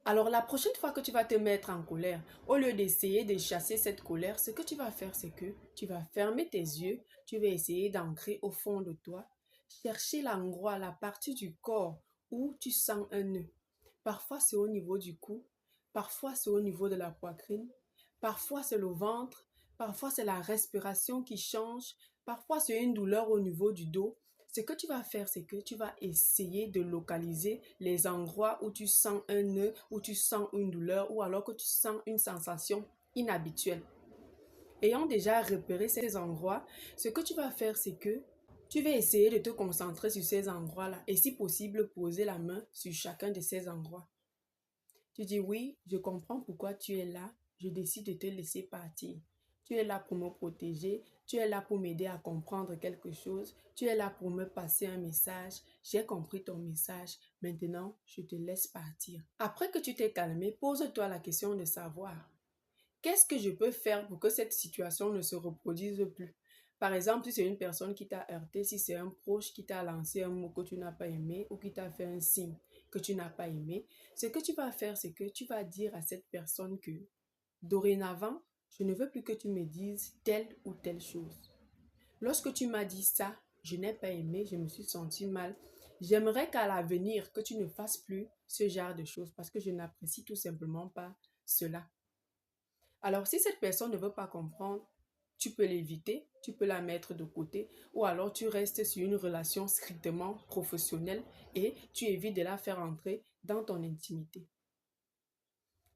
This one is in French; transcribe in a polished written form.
Alors la prochaine fois que tu vas te mettre en colère, au lieu d'essayer de chasser cette colère, ce que tu vas faire, c'est que tu vas fermer tes yeux, tu vas essayer d'ancrer au fond de toi, chercher l'endroit, la partie du corps où tu sens un nœud. Parfois c'est au niveau du cou, parfois c'est au niveau de la poitrine, parfois c'est le ventre, parfois c'est la respiration qui change, parfois c'est une douleur au niveau du dos. Ce que tu vas faire, c'est que tu vas essayer de localiser les endroits où tu sens un nœud, où tu sens une douleur, ou alors que tu sens une sensation inhabituelle. Ayant déjà repéré ces endroits, ce que tu vas faire, c'est que tu vas essayer de te concentrer sur ces endroits-là et si possible, poser la main sur chacun de ces endroits. Tu dis oui, je comprends pourquoi tu es là, je décide de te laisser partir. Tu es là pour me protéger, tu es là pour m'aider à comprendre quelque chose, tu es là pour me passer un message. J'ai compris ton message, maintenant je te laisse partir. Après que tu t'es calmé, pose-toi la question de savoir qu'est-ce que je peux faire pour que cette situation ne se reproduise plus? Par exemple, si c'est une personne qui t'a heurté, si c'est un proche qui t'a lancé un mot que tu n'as pas aimé ou qui t'a fait un signe que tu n'as pas aimé, ce que tu vas faire, c'est que tu vas dire à cette personne que dorénavant, je ne veux plus que tu me dises telle ou telle chose. Lorsque tu m'as dit ça, je n'ai pas aimé, je me suis senti mal. J'aimerais qu'à l'avenir, que tu ne fasses plus ce genre de choses parce que je n'apprécie tout simplement pas cela. Alors, si cette personne ne veut pas comprendre, tu peux l'éviter, tu peux la mettre de côté, ou alors tu restes sur une relation strictement professionnelle et tu évites de la faire entrer dans ton intimité.